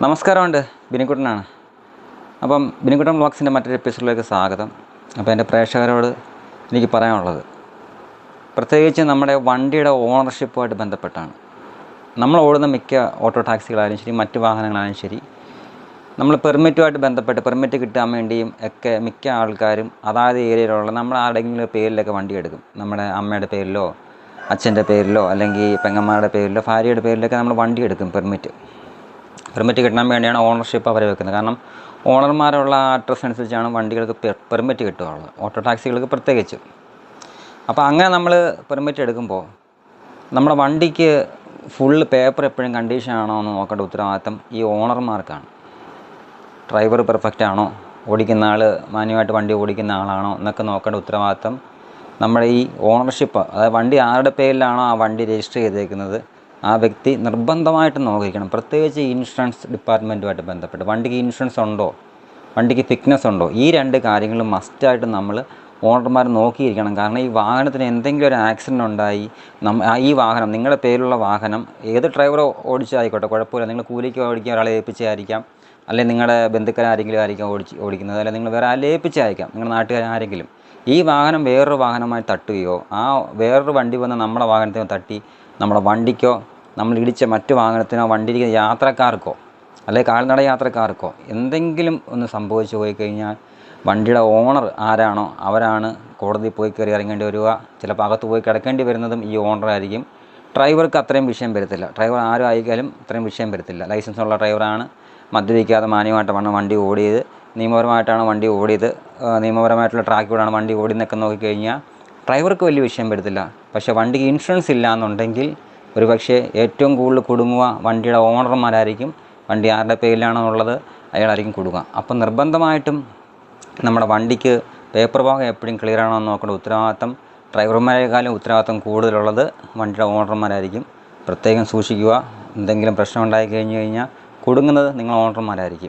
നമസ്കാരമുണ്ട്, ബിനിക്കുട്ടനാണ്. അപ്പം ബിനിക്കുട്ടൻ വ്ളോഗ്സിൻ്റെ മറ്റൊരു എപ്പിസോഡിലേക്ക് സ്വാഗതം. അപ്പോൾ എൻ്റെ പ്രേക്ഷകരോട് എനിക്ക് പറയാനുള്ളത്, പ്രത്യേകിച്ച് നമ്മുടെ വണ്ടിയുടെ ഓണർഷിപ്പുമായിട്ട് ബന്ധപ്പെട്ടാണ്. നമ്മൾ ഓടുന്ന മിക്ക ഓട്ടോ ടാക്സികളായാലും ശരി, മറ്റ് വാഹനങ്ങളായാലും ശരി, നമ്മൾ പെർമിറ്റുമായിട്ട് ബന്ധപ്പെട്ട് പെർമിറ്റ് കിട്ടാൻ വേണ്ടിയും ഒക്കെ മിക്ക ആൾക്കാരും അതായത് ഏരിയയിലുള്ള നമ്മൾ ആരുടെയെങ്കിലും പേരിലൊക്കെ വണ്ടി എടുക്കും. നമ്മുടെ അമ്മയുടെ പേരിലോ അച്ഛൻ്റെ പേരിലോ അല്ലെങ്കിൽ പെങ്ങന്മാരുടെ പേരിലോ ഭാര്യയുടെ പേരിലൊക്കെ നമ്മൾ വണ്ടി എടുക്കും. പെർമിറ്റ് കിട്ടാൻ വേണ്ടിയാണ് ഓണർഷിപ്പ് അവരെ വെക്കുന്നത്. കാരണം ഓണർമാരുള്ള അഡ്രസ്സ് അനുസരിച്ചാണ് വണ്ടികൾക്ക് പെർമിറ്റ് കിട്ടുകയുള്ളത്, ഓട്ടോ ടാക്സികൾക്ക് പ്രത്യേകിച്ച്. അപ്പോൾ അങ്ങനെ നമ്മൾ പെർമിറ്റ് എടുക്കുമ്പോൾ നമ്മുടെ വണ്ടിക്ക് ഫുള്ള് പേപ്പർ എപ്പോഴും കണ്ടീഷൻ ആണോ എന്ന് നോക്കേണ്ട ഉത്തരവാദിത്തം ഈ ഓണർമാർക്കാണ്. ഡ്രൈവർ പെർഫെക്റ്റ് ആണോ, ഓടിക്കുന്ന ആൾ മാന്യമായിട്ട് വണ്ടി ഓടിക്കുന്ന ആളാണോ എന്നൊക്കെ നോക്കേണ്ട ഉത്തരവാദിത്തം നമ്മുടെ ഈ ഓണർഷിപ്പ്, അതായത് വണ്ടി ആരുടെ പേരിലാണോ ആ വണ്ടി രജിസ്റ്റർ ചെയ്തേക്കുന്നത് ആ വ്യക്തി നിർബന്ധമായിട്ട് നോക്കിയിരിക്കണം. പ്രത്യേകിച്ച് ഇൻഷുറൻസ് ഡിപ്പാർട്ട്മെൻറ്റുമായിട്ട് ബന്ധപ്പെട്ട് വണ്ടിക്ക് ഇൻഷുറൻസ് ഉണ്ടോ, വണ്ടിക്ക് ഫിറ്റ്നസ് ഉണ്ടോ, ഈ രണ്ട് കാര്യങ്ങളും മസ്റ്റായിട്ട് നമ്മൾ ഓണർമാർ നോക്കിയിരിക്കണം. കാരണം ഈ വാഹനത്തിന് എന്തെങ്കിലും ഒരു ആക്സിഡൻ്റ് ഉണ്ടായി ഈ വാഹനം, നിങ്ങളുടെ പേരിലുള്ള വാഹനം ഏത് ഡ്രൈവർ ഓടിച്ചായിക്കോട്ടെ കുഴപ്പമില്ല, നിങ്ങൾ കൂലിക്ക് ഓടിക്കാൻ ഒരാളെ ഏൽപ്പിച്ചായിരിക്കാം, അല്ലെങ്കിൽ നിങ്ങളുടെ ബന്ധുക്കാരെങ്കിലും ആയിരിക്കാം ഓടിക്കുന്നത്, അല്ലെങ്കിൽ നിങ്ങൾ വേറെ ആരെ ഏൽപ്പിച്ചായിരിക്കാം, നിങ്ങളുടെ നാട്ടുകാരെങ്കിലും. ഈ വാഹനം വേറൊരു വാഹനമായി തട്ടുകയോ ആ വേറൊരു വണ്ടി വന്ന് നമ്മുടെ വാഹനത്തിനോ തട്ടി നമ്മുടെ വണ്ടിക്കോ നമ്മൾ ഇടിച്ച മറ്റു വാഹനത്തിനോ വണ്ടിയിലിരിക്കുന്ന യാത്രക്കാർക്കോ അല്ലെങ്കിൽ കാൽനട യാത്രക്കാർക്കോ എന്തെങ്കിലും ഒന്ന് സംഭവിച്ചു പോയി കഴിഞ്ഞാൽ വണ്ടിയുടെ ഓണർ ആരാണോ അവരാണ് കോടതിയിൽ പോയി കയറി ഇറങ്ങേണ്ടി വരിക. ചിലപ്പോൾ അകത്ത് പോയി കിടക്കേണ്ടി വരുന്നതും ഈ ഓണറായിരിക്കും. ഡ്രൈവർക്ക് അത്രയും വിഷയം വരത്തില്ല. ഡ്രൈവർ ആരും ആയിരിക്കാലും അത്രയും വിഷയം വരത്തില്ല. ലൈസൻസുള്ള ഡ്രൈവറാണ്, മദ്യപിക്കാതെ മാന്യമായിട്ടാണ് വണ്ടി ഓടിയത്, നിയമപരമായിട്ടാണ് വണ്ടി ഓടിയത്, നിയമപരമായിട്ടുള്ള ട്രാക്കിലൂടെയാണ് വണ്ടി ഓടിയെന്നൊക്കെ നോക്കിക്കഴിഞ്ഞാൽ ഡ്രൈവർക്ക് വലിയ വിഷയം വരത്തില്ല. പക്ഷേ വണ്ടിക്ക് ഇൻഷുറൻസ് ഇല്ല എന്നുണ്ടെങ്കിൽ ഒരു പക്ഷേ ഏറ്റവും കൂടുതൽ കുടുങ്ങുക വണ്ടിയുടെ ഓണർമാരായിരിക്കും. വണ്ടി ആരുടെ പേരിലാണോ ഉള്ളത് അയാളായിരിക്കും കുടുങ്ങുക. അപ്പം നിർബന്ധമായിട്ടും നമ്മുടെ വണ്ടിക്ക് പേപ്പർ ഭാഗം എപ്പോഴും ക്ലിയർ ആണോ എന്ന് നോക്കേണ്ട ഉത്തരവാദിത്തം ഡ്രൈവർമാരെക്കാളും ഉത്തരവാദിത്തം കൂടുതലുള്ളത് വണ്ടിയുടെ ഓണർമാരായിരിക്കും. പ്രത്യേകം സൂക്ഷിക്കുക. എന്തെങ്കിലും പ്രശ്നം ഉണ്ടായി കഴിഞ്ഞ് കഴിഞ്ഞാൽ കുടുങ്ങുന്നത് നിങ്ങൾ ഓണർമാരായിരിക്കും.